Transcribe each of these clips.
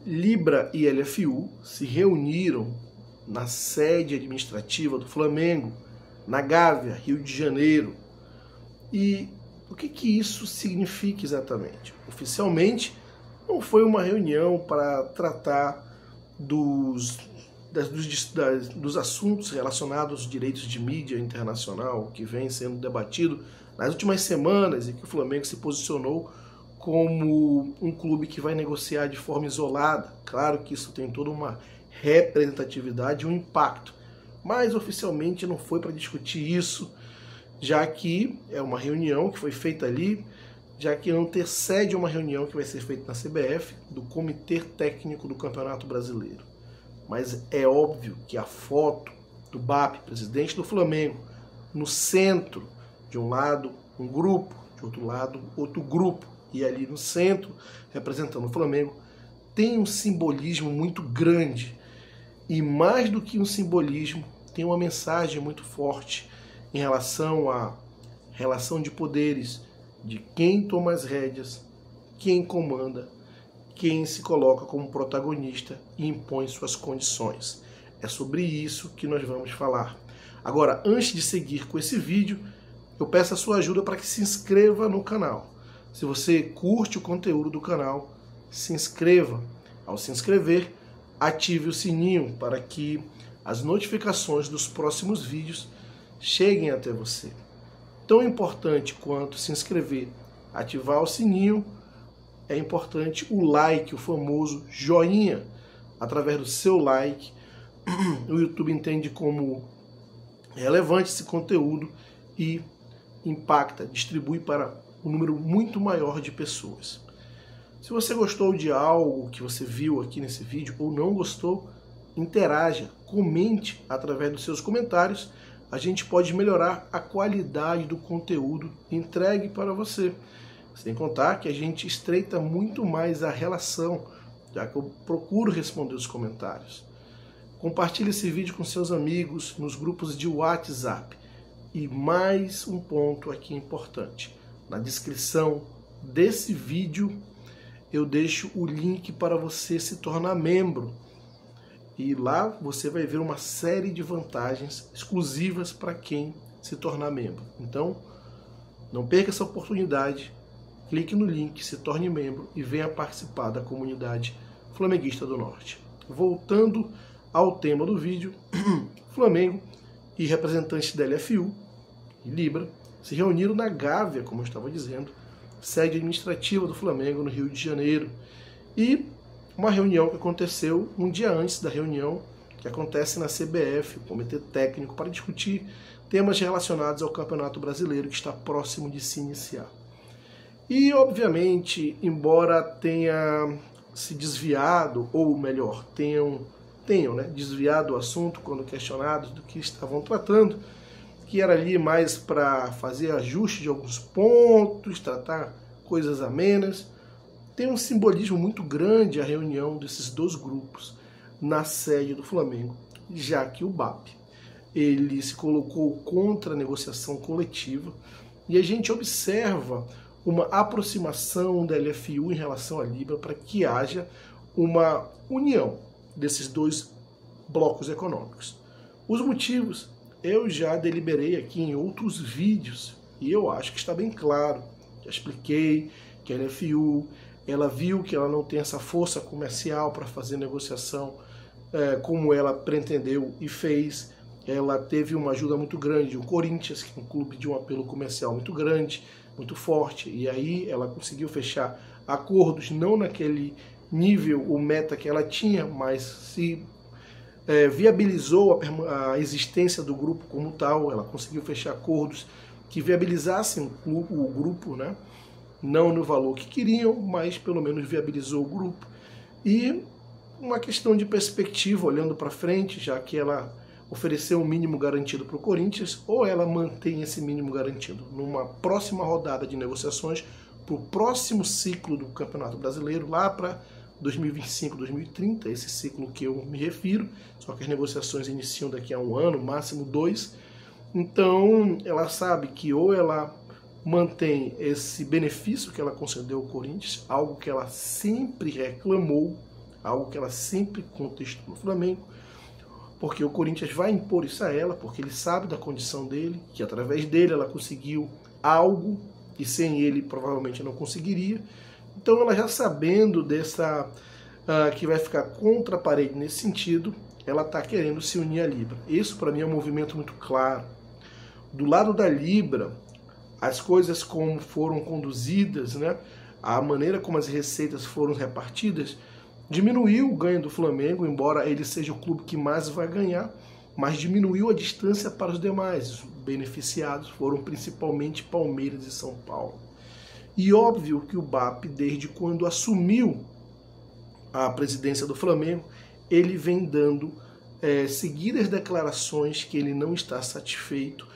Libra e LFU se reuniram na sede administrativa do Flamengo, na Gávea, Rio de Janeiro. E o que isso significa exatamente? Oficialmente, não foi uma reunião para tratar dos assuntos relacionados aos direitos de mídia internacional que vem sendo debatido nas últimas semanas e que o Flamengo se posicionou como um clube que vai negociar de forma isolada. Claro que isso tem toda uma representatividade e um impacto, mas oficialmente não foi para discutir isso, já que é uma reunião que foi feita ali, já que não antecede uma reunião que vai ser feita na CBF, do Comitê Técnico do Campeonato Brasileiro. Mas é óbvio que a foto do BAP, presidente do Flamengo, no centro, de um lado um grupo, de outro lado outro grupo, e ali no centro, representando o Flamengo, tem um simbolismo muito grande. E mais do que um simbolismo, tem uma mensagem muito forte em relação à relação de poderes, de quem toma as rédeas, quem comanda, quem se coloca como protagonista e impõe suas condições. É sobre isso que nós vamos falar. Agora, antes de seguir com esse vídeo, eu peço a sua ajuda para que se inscreva no canal. Se você curte o conteúdo do canal, se inscreva. Ao se inscrever, ative o sininho para que as notificações dos próximos vídeos cheguem até você. Tão importante quanto se inscrever, ativar o sininho, é importante o like, o famoso joinha. Através do seu like, o YouTube entende como relevante esse conteúdo e impacta, distribui para um número muito maior de pessoas. Se você gostou de algo que você viu aqui nesse vídeo ou não gostou, interaja, comente através dos seus comentários. A gente pode melhorar a qualidade do conteúdo entregue para você. Sem contar que a gente estreita muito mais a relação, já que eu procuro responder os comentários. Compartilhe esse vídeo com seus amigos nos grupos de WhatsApp. E mais um ponto aqui importante. Na descrição desse vídeo eu deixo o link para você se tornar membro. E lá você vai ver uma série de vantagens exclusivas para quem se tornar membro. Então, não perca essa oportunidade. Clique no link, se torne membro e venha participar da comunidade flamenguista do Norte. Voltando ao tema do vídeo, Flamengo e representantes da LFU e Libra se reuniram na Gávea, como eu estava dizendo, sede administrativa do Flamengo no Rio de Janeiro. E uma reunião que aconteceu um dia antes da reunião que acontece na CBF, o Comitê Técnico, para discutir temas relacionados ao Campeonato Brasileiro que está próximo de se iniciar. E, obviamente, embora tenha se desviado, ou melhor, tenham desviado o assunto quando questionados do que estavam tratando, que era ali mais para fazer ajuste de alguns pontos, tratar coisas amenas, tem um simbolismo muito grande a reunião desses dois grupos na sede do Flamengo, já que o BAP ele se colocou contra a negociação coletiva e a gente observa uma aproximação da LFU em relação à Libra para que haja uma união desses dois blocos econômicos. Os motivos eu já deliberei aqui em outros vídeos e eu acho que está bem claro. Já expliquei que a LFU ela viu que ela não tem essa força comercial para fazer negociação como ela pretendeu e fez. Ela teve uma ajuda muito grande do Corinthians, que é um clube de um apelo comercial muito grande, muito forte, e aí ela conseguiu fechar acordos, não naquele nível, o meta que ela tinha, mas se viabilizou a existência do grupo como tal. Ela conseguiu fechar acordos que viabilizassem o grupo, né? Não no valor que queriam, mas pelo menos viabilizou o grupo. E uma questão de perspectiva, olhando para frente, já que ela ofereceu um mínimo garantido para o Corinthians, ou ela mantém esse mínimo garantido numa próxima rodada de negociações para o próximo ciclo do Campeonato Brasileiro, lá para 2025, 2030, esse ciclo que eu me refiro, só que as negociações iniciam daqui a um ano, máximo 2. Então, ela sabe que ou ela mantém esse benefício que ela concedeu ao Corinthians, algo que ela sempre reclamou, algo que ela sempre contestou no Flamengo, porque o Corinthians vai impor isso a ela, porque ele sabe da condição dele, que através dele ela conseguiu algo que sem ele provavelmente não conseguiria. Então ela já sabendo dessa que vai ficar contra a parede nesse sentido, ela está querendo se unir à Libra. Isso para mim é um movimento muito claro. Do lado da Libra, as coisas como foram conduzidas, né, a maneira como as receitas foram repartidas, diminuiu o ganho do Flamengo, embora ele seja o clube que mais vai ganhar, mas diminuiu a distância para os demais. Os beneficiados foram principalmente Palmeiras e São Paulo. E óbvio que o BAP, desde quando assumiu a presidência do Flamengo, ele vem dando seguidas declarações que ele não está satisfeito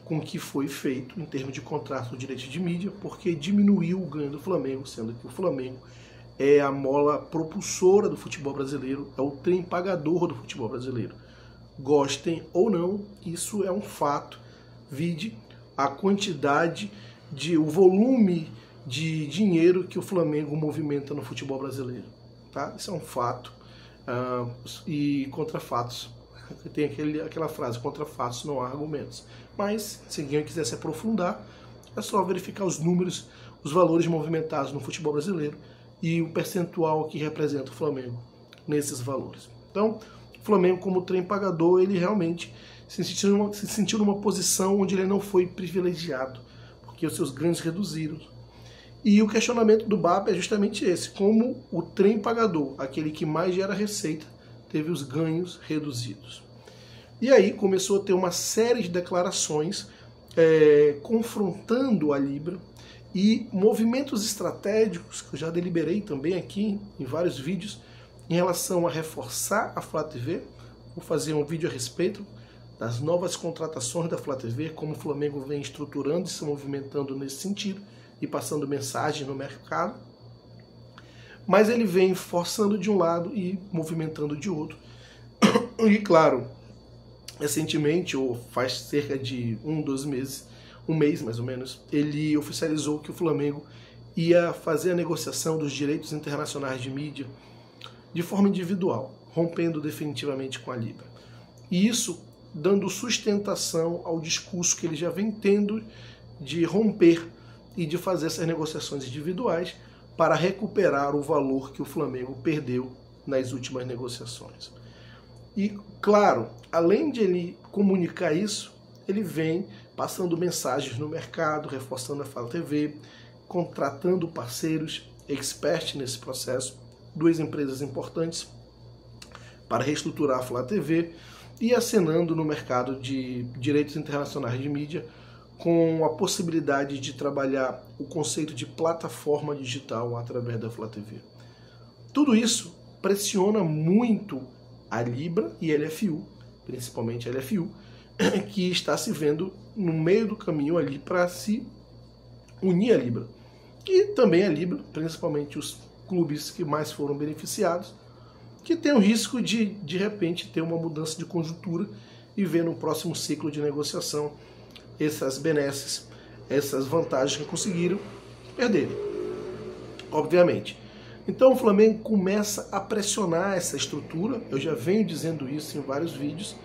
com o que foi feito em termos de contrato de direito de mídia, porque diminuiu o ganho do Flamengo, sendo que o Flamengo é a mola propulsora do futebol brasileiro, é o trem pagador do futebol brasileiro. Gostem ou não, isso é um fato. Vide a quantidade, o volume de dinheiro que o Flamengo movimenta no futebol brasileiro. Tá? Isso é um fato. E contra fatos. Tem aquela frase, contra fatos não há argumentos. Mas, se alguém quiser se aprofundar, é só verificar os números, os valores movimentados no futebol brasileiro e o percentual que representa o Flamengo nesses valores. Então, o Flamengo, como trem pagador, ele realmente se sentiu numa posição onde ele não foi privilegiado, porque os seus ganhos reduziram. E o questionamento do BAP é justamente esse: como o trem pagador, aquele que mais gera receita, teve os ganhos reduzidos. E aí começou a ter uma série de declarações confrontando a Libra e movimentos estratégicos, que eu já deliberei também aqui em vários vídeos, em relação a reforçar a Flá TV. Vou fazer um vídeo a respeito das novas contratações da Flá TV, como o Flamengo vem estruturando e se movimentando nesse sentido e passando mensagem no mercado. Mas ele vem forçando de um lado e movimentando de outro. E claro, recentemente, ou faz cerca de 2 meses, um mês mais ou menos, ele oficializou que o Flamengo ia fazer a negociação dos direitos internacionais de mídia de forma individual, rompendo definitivamente com a Libra. E isso dando sustentação ao discurso que ele já vem tendo de romper e de fazer essas negociações individuais para recuperar o valor que o Flamengo perdeu nas últimas negociações. E, claro, além de ele comunicar isso, ele vem passando mensagens no mercado, reforçando a Flá TV, contratando parceiros experts nesse processo, 2 empresas importantes para reestruturar a Flá TV e acenando no mercado de direitos internacionais de mídia com a possibilidade de trabalhar o conceito de plataforma digital através da Flá TV. Tudo isso pressiona muito a Libra e a LFU, principalmente a LFU, que está se vendo no meio do caminho ali para se unir à Libra. E também a Libra, principalmente os clubes que mais foram beneficiados, que tem o risco de repente ter uma mudança de conjuntura e ver no próximo ciclo de negociação essas benesses, essas vantagens que conseguiram perderem, obviamente. Então o Flamengo começa a pressionar essa estrutura, eu já venho dizendo isso em vários vídeos,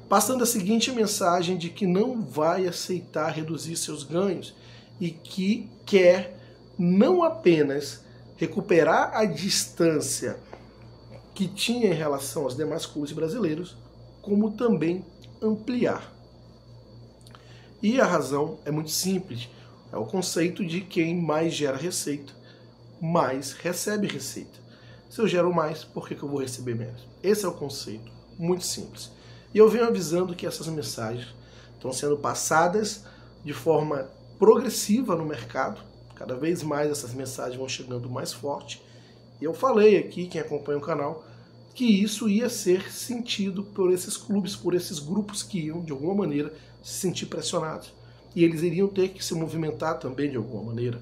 passando a seguinte mensagem de que não vai aceitar reduzir seus ganhos e que quer não apenas recuperar a distância que tinha em relação aos demais clubes brasileiros, como também ampliar. E a razão é muito simples, é o conceito de quem mais gera receita, mais recebe receita. Se eu gero mais, por que eu vou receber menos? Esse é o conceito, muito simples. E eu venho avisando que essas mensagens estão sendo passadas de forma progressiva no mercado, cada vez mais essas mensagens vão chegando mais forte. E eu falei aqui, quem acompanha o canal, que isso ia ser sentido por esses clubes, por esses grupos que iam, de alguma maneira, se sentir pressionados. E eles iriam ter que se movimentar também, de alguma maneira.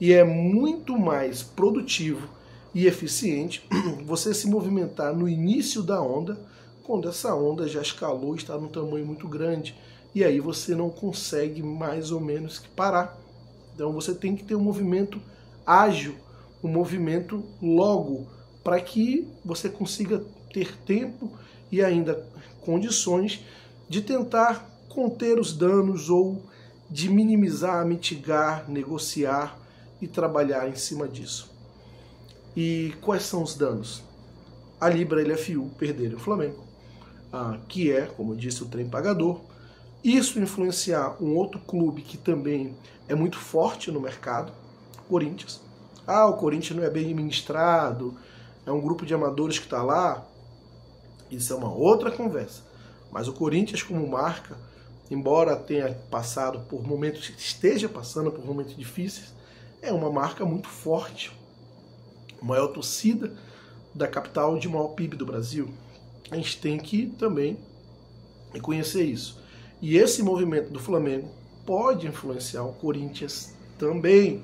E é muito mais produtivo e eficiente você se movimentar no início da onda, quando essa onda já escalou e está num tamanho muito grande. E aí você não consegue mais ou menos que parar. Então você tem que ter um movimento ágil, um movimento logo para que você consiga ter tempo e ainda condições de tentar conter os danos ou de minimizar, mitigar, negociar e trabalhar em cima disso. E quais são os danos? A Libra e a LFU perderem o Flamengo, que é, como eu disse, o trem pagador. Isso influenciar um outro clube que também é muito forte no mercado, o Corinthians. O Corinthians não é bem administrado, é um grupo de amadores que está lá. Isso é uma outra conversa. Mas o Corinthians como marca, embora tenha passado por momentos, esteja passando por momentos difíceis, é uma marca muito forte. A maior torcida da capital de maior PIB do Brasil. A gente tem que também reconhecer isso. E esse movimento do Flamengo pode influenciar o Corinthians também,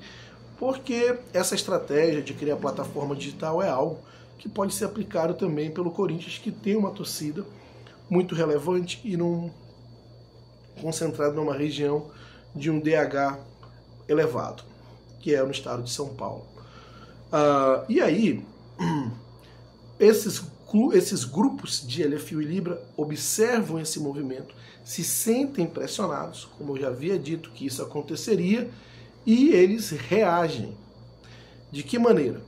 porque essa estratégia de criar plataforma digital é algo que pode ser aplicado também pelo Corinthians, que tem uma torcida muito relevante e concentrado numa região de um DH elevado, que é no estado de São Paulo. E aí, esses grupos de LFU e Libra observam esse movimento, se sentem pressionados, como eu já havia dito que isso aconteceria, e eles reagem. De que maneira?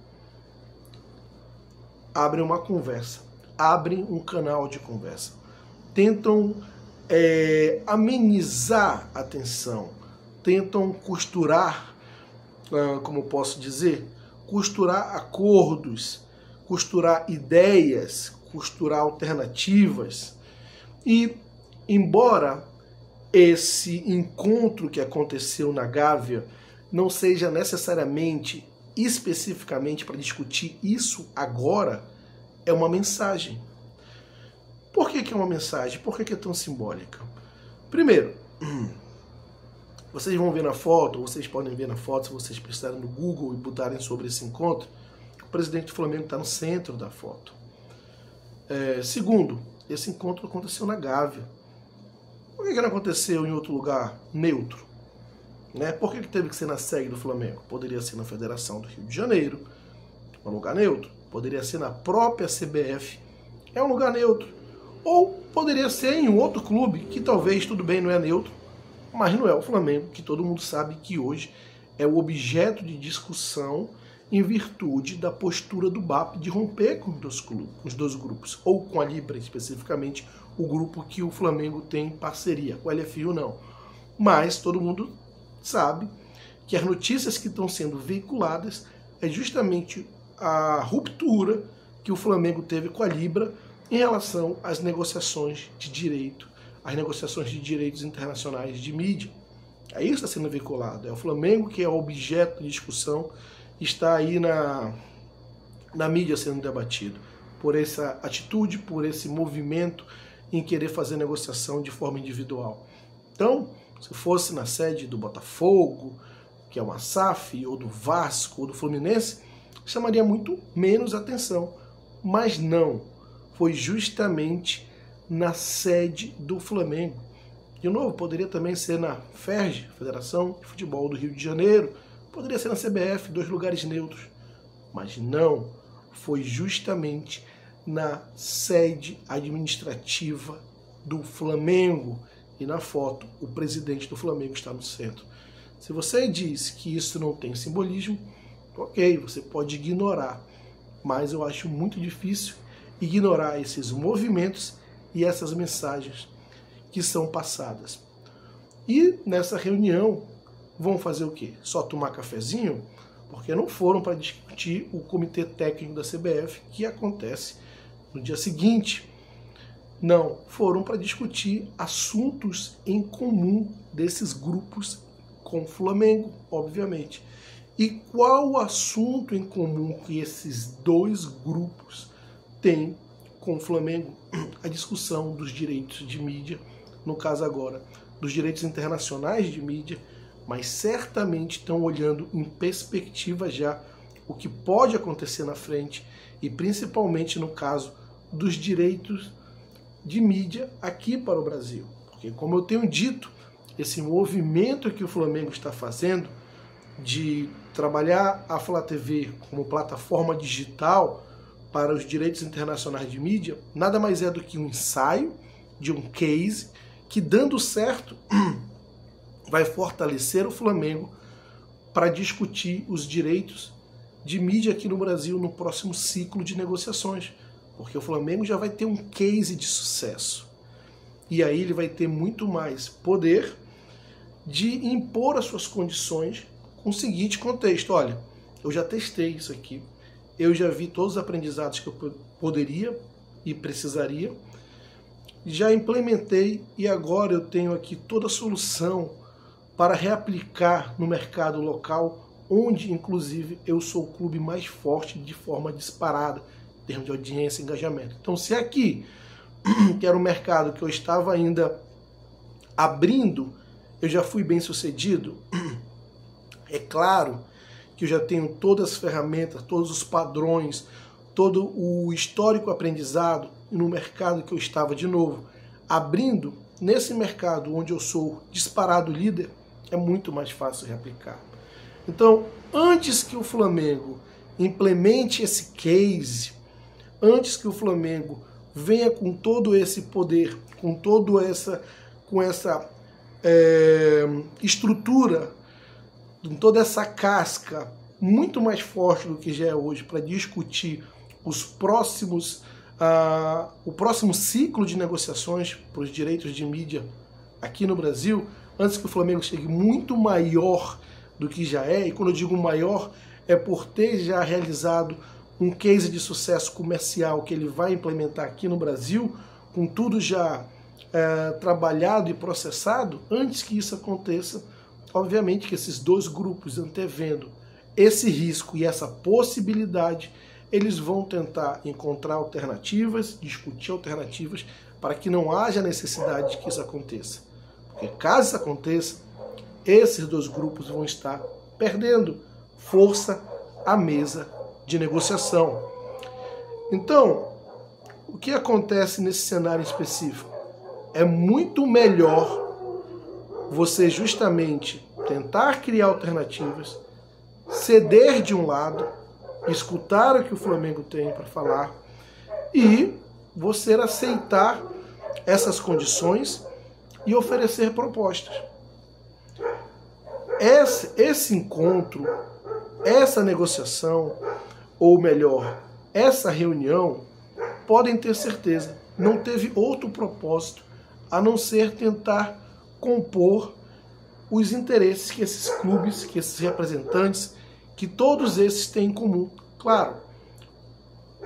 Abrem uma conversa, abrem um canal de conversa, tentam amenizar a tensão, tentam costurar, como posso dizer, costurar acordos, costurar ideias, costurar alternativas. E, embora esse encontro que aconteceu na Gávea não seja necessariamente, especificamente para discutir isso agora, é uma mensagem. Por que é uma mensagem? Por que é tão simbólica? Primeiro, vocês vão ver na foto, vocês podem ver na foto, se vocês precisarem no Google e botarem sobre esse encontro, o presidente do Flamengo está no centro da foto. Segundo, esse encontro aconteceu na Gávea. Por que não aconteceu em outro lugar neutro? Por que teve que ser na sede do Flamengo? Poderia ser na Federação do Rio de Janeiro, um lugar neutro. Poderia ser na própria CBF, é um lugar neutro. Ou poderia ser em um outro clube, que talvez, tudo bem, não é neutro, mas não é o Flamengo, que todo mundo sabe que hoje é o objeto de discussão em virtude da postura do BAP de romper com os dois grupos, ou com a Libra especificamente, o grupo que o Flamengo tem parceria, com a LFU não. Mas todo mundo sabe que as notícias que estão sendo veiculadas é justamente a ruptura que o Flamengo teve com a Libra em relação às negociações de direito, às negociações de direitos internacionais de mídia. É isso que está sendo veiculado. É o Flamengo que é objeto de discussão, está aí na mídia sendo debatido por essa atitude, por esse movimento em querer fazer negociação de forma individual. Então, se fosse na sede do Botafogo, que é uma SAF, ou do Vasco, ou do Fluminense, chamaria muito menos atenção. Mas não. Foi justamente na sede do Flamengo. De novo, poderia também ser na FERJ, Federação de Futebol do Rio de Janeiro, poderia ser na CBF, dois lugares neutros. Mas não, foi justamente na sede administrativa do Flamengo. E na foto, o presidente do Flamengo está no centro. Se você diz que isso não tem simbolismo, ok, você pode ignorar. Mas eu acho muito difícil ignorar esses movimentos e essas mensagens que são passadas. E nessa reunião vão fazer o quê? Só tomar cafezinho? Porque não foram para discutir o comitê técnico da CBF, que acontece no dia seguinte. Não, foram para discutir assuntos em comum desses grupos com o Flamengo, obviamente. E qual o assunto em comum que esses dois grupos têm com o Flamengo? A discussão dos direitos de mídia, no caso agora, dos direitos internacionais de mídia, mas certamente estão olhando em perspectiva já o que pode acontecer na frente e principalmente no caso dos direitos de mídia aqui para o Brasil. Porque, como eu tenho dito, esse movimento que o Flamengo está fazendo de trabalhar a Flá TV como plataforma digital para os direitos internacionais de mídia nada mais é do que um ensaio de um case que, dando certo, vai fortalecer o Flamengo para discutir os direitos de mídia aqui no Brasil no próximo ciclo de negociações, porque o Flamengo já vai ter um case de sucesso. E aí ele vai ter muito mais poder de impor as suas condições com o seguinte contexto: olha, eu já testei isso aqui, eu já vi todos os aprendizados que eu poderia e precisaria, já implementei e agora eu tenho aqui toda a solução para reaplicar no mercado local, onde inclusive eu sou o clube mais forte de forma disparada em termos de audiência e engajamento. Então, se aqui, que era um mercado que eu estava ainda abrindo, eu já fui bem sucedido, é claro que eu já tenho todas as ferramentas, todos os padrões, todo o histórico aprendizado no mercado que eu estava de novo abrindo. Nesse mercado onde eu sou disparado líder, é muito mais fácil reaplicar. Então, antes que o Flamengo implemente esse case, antes que o Flamengo venha com todo esse poder, com essa estrutura, com toda essa casca muito mais forte do que já é hoje para discutir o próximo ciclo de negociações para os direitos de mídia aqui no Brasil, antes que o Flamengo chegue muito maior do que já é, e quando eu digo maior, é por ter já realizado um case de sucesso comercial que ele vai implementar aqui no Brasil, com tudo já trabalhado e processado. Antes que isso aconteça, obviamente que esses dois grupos, antevendo esse risco e essa possibilidade, eles vão tentar encontrar alternativas, discutir alternativas, para que não haja necessidade de que isso aconteça. Porque caso isso aconteça, esses dois grupos vão estar perdendo força à mesa de negociação. Então, o que acontece nesse cenário específico? É muito melhor você justamente tentar criar alternativas, ceder de um lado, escutar o que o Flamengo tem para falar e você aceitar essas condições e oferecer propostas. Esse encontro, essa negociação, ou melhor, essa reunião, podem ter certeza, não teve outro propósito a não ser tentar compor os interesses que esses clubes, que esses representantes, que todos esses têm em comum. Claro,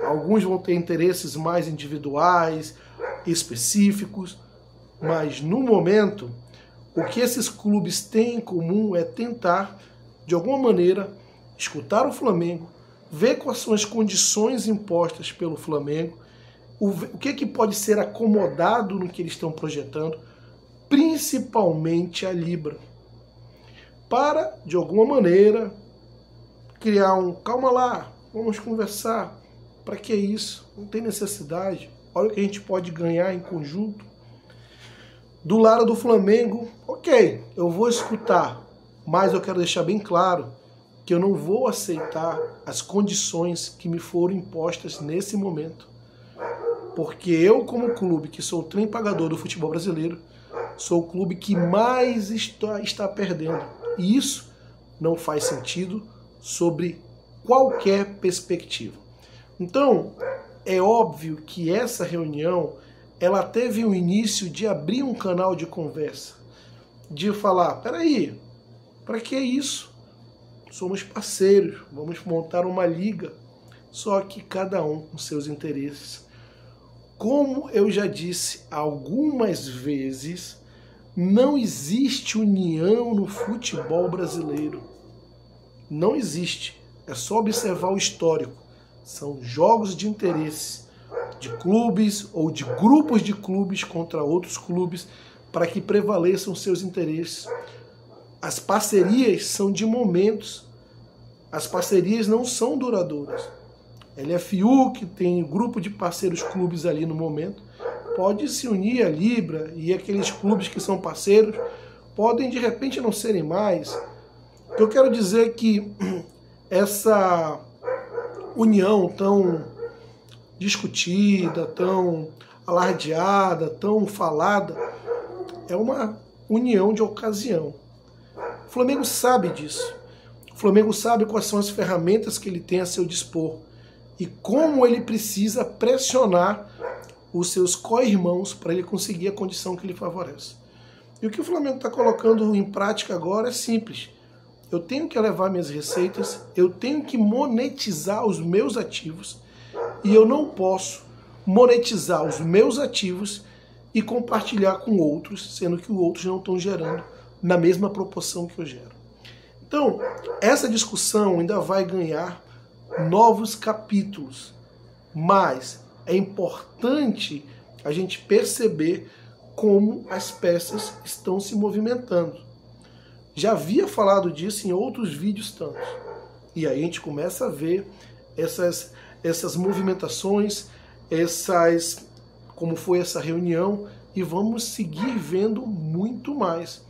alguns vão ter interesses mais individuais, específicos, mas no momento, o que esses clubes têm em comum é tentar, de alguma maneira, escutar o Flamengo, ver quais são as condições impostas pelo Flamengo, o que pode ser acomodado no que eles estão projetando, principalmente a Libra, para, de alguma maneira, criar calma lá, vamos conversar, para que isso? Não tem necessidade, olha o que a gente pode ganhar em conjunto. Do lado do Flamengo, ok, eu vou escutar, mas eu quero deixar bem claro que eu não vou aceitar as condições que me foram impostas nesse momento. Porque eu, como clube, que sou o trem pagador do futebol brasileiro, sou o clube que mais está perdendo. E isso não faz sentido sobre qualquer perspectiva. Então, é óbvio que essa reunião ela teve um início de abrir um canal de conversa, de falar, peraí, para que isso? Somos parceiros, vamos montar uma liga, só que cada um com seus interesses. Como eu já disse algumas vezes, não existe união no futebol brasileiro. Não existe. É só observar o histórico. São jogos de interesse de clubes ou de grupos de clubes contra outros clubes para que prevaleçam seus interesses. As parcerias são de momentos. As parcerias não são duradouras. LFU, que tem grupo de parceiros clubes ali no momento, pode se unir a Libra e aqueles clubes que são parceiros podem de repente não serem mais. Eu quero dizer que essa união tão discutida, tão alardeada, tão falada. É uma união de ocasião. O Flamengo sabe disso. O Flamengo sabe quais são as ferramentas que ele tem a seu dispor e como ele precisa pressionar os seus co-irmãos para ele conseguir a condição que lhe favorece. E o que o Flamengo está colocando em prática agora é simples. Eu tenho que elevar minhas receitas, eu tenho que monetizar os meus ativos e eu não posso monetizar os meus ativos e compartilhar com outros, sendo que os outros não estão gerando na mesma proporção que eu gero. Então, essa discussão ainda vai ganhar novos capítulos, mas é importante a gente perceber como as peças estão se movimentando. Já havia falado disso em outros vídeos tantos. E aí a gente começa a ver essas movimentações, como foi essa reunião, e vamos seguir vendo muito mais.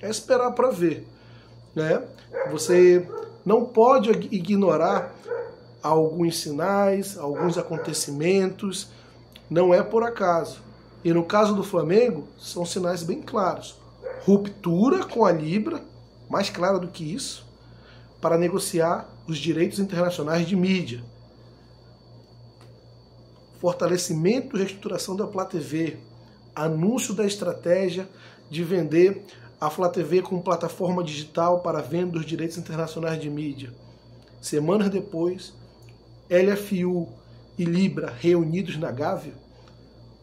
É esperar para ver, né? Você não pode ignorar alguns sinais, alguns acontecimentos, não é por acaso. E no caso do Flamengo, são sinais bem claros. Ruptura com a Libra, mais clara do que isso, para negociar os direitos internacionais de mídia. Fortalecimento e reestruturação da Flá TV. Anúncio da estratégia de vender a Flá TV como plataforma digital para venda dos direitos internacionais de mídia. Semanas depois, LFU e Libra reunidos na Gávea.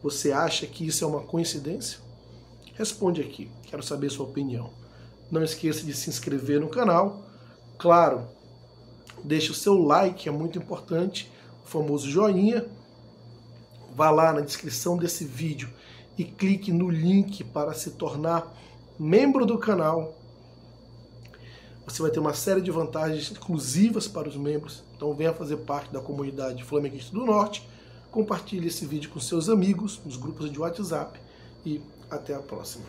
Você acha que isso é uma coincidência? Responde aqui, quero saber sua opinião. Não esqueça de se inscrever no canal. Claro, deixe o seu like, é muito importante, o famoso joinha. Vá lá na descrição desse vídeo e clique no link para se tornar membro do canal. Você vai ter uma série de vantagens exclusivas para os membros. Então venha fazer parte da comunidade Flamenguista do Norte. Compartilhe esse vídeo com seus amigos, nos grupos de WhatsApp e até a próxima.